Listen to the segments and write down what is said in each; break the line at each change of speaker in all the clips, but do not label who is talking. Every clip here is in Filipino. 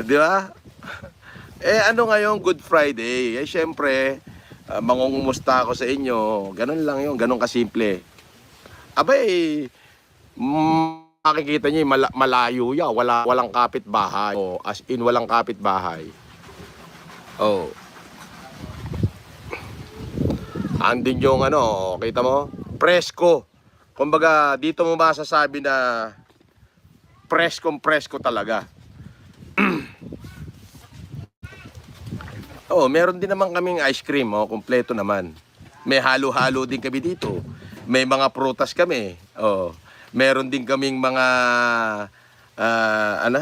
Di ba? Ano ngayon, Good Friday? Syempre, mangungumusta ako sa inyo. Ganun lang yun, ganun kasimple. Abay, makikita niyo, malayo yan. Walang kapitbahay. Oh, as in, walang kapitbahay. Oh. Andin yung ano, kita mo? Presko. Kumbaga, dito mo masasabi na presko talaga. Oh, meron din naman kaming ice cream, oh, kumpleto naman. May halo-halo din kami dito. May mga prutas kami. Oh, meron din kaming mga ano?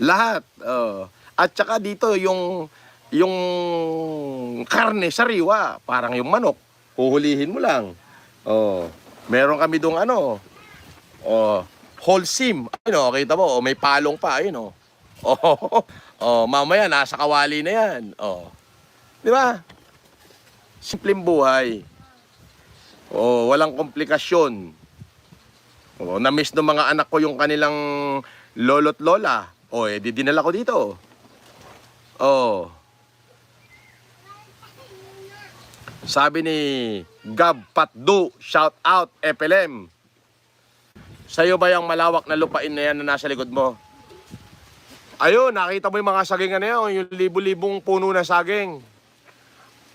Lahat. Oh. At saka dito yung karne sariwa, parang yung manok. Huhulihin mo lang. Oh, meron kami dong ano? Oh, wholesome. Ayun, kita mo, may palong pa, ayun oh. Oh, oh, mamaya nasa kawali na 'yan. Oh. 'Di ba? Simpleng buhay. Oh, walang komplikasyon. Oh, na-miss ng mga anak ko yung kanilang lolo't lola. Oh, di dinala ko dito. Oh. Sabi ni Gab Patdu, shout out FLM. Sa'yo ba yung malawak na lupain na yan na nasa likod mo? Ayun, nakita mo yung mga sagingan na yun, yung libu-libong puno na saging.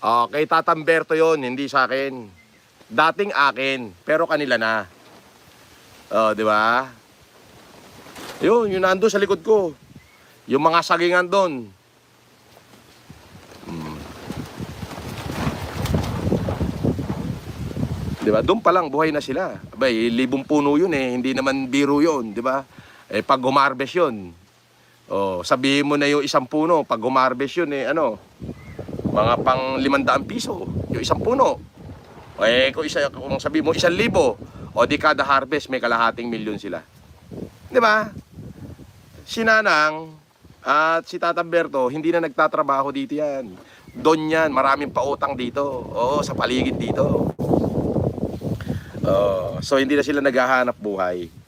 Kay Tatamberto yun, hindi sa akin. Dating akin, pero kanila na. Di ba? Yun, yun nando sa likod ko. Yung mga sagingan doon. Di ba? Doon pa lang buhay na sila. Abay, libong puno yun hindi naman biro yun, di ba? Pag humarbest yun. Oh, sabihin mo na yung isang puno, pag humarbest yun mga pang 500 piso, yung isang puno. Kung sabihin mo 1,000, o di kada harvest may kalahating milyon sila. Di ba? Si Nanang at si Tatamberto, hindi na nagtatrabaho dito yan. Doon yan, maraming pautang dito. Oo, sa paligid dito. So hindi na sila naghahanap buhay.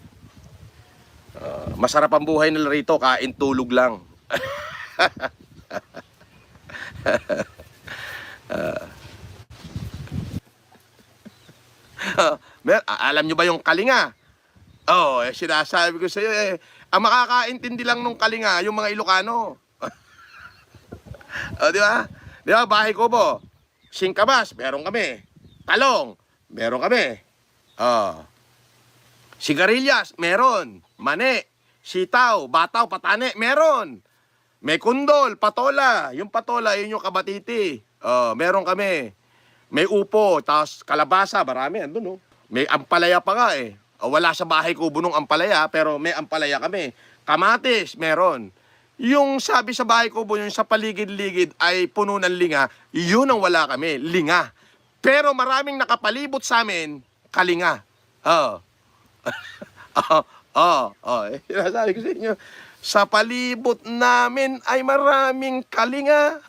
Masarap ang buhay nila rito, kain tulog lang. Alam nyo ba yung kalinga? Sinasabi ko sa iyo ang makakaintindi lang nung kalinga yung mga Ilocano. Di ba? Di ba, bahay ko po. Singkamas, meron kami. Talong, meron kami. Sigarilyas, meron. Mani, sitaw, bataw, patane, meron. May kundol, patola. Yung patola, yun yung kabatiti. Meron kami. May upo, tapos kalabasa, marami. Andun, May ampalaya pa nga wala sa bahay ko bunong ampalaya, pero may ampalaya kami. Kamatis, meron. Yung sabi sa bahay ko yung sa paligid-ligid ay puno ng linga, yun ang wala kami, linga. Pero maraming nakapalibot sa amin, kalinga. Sinasabi ko sa inyo, sa palibot namin ay maraming kalinga.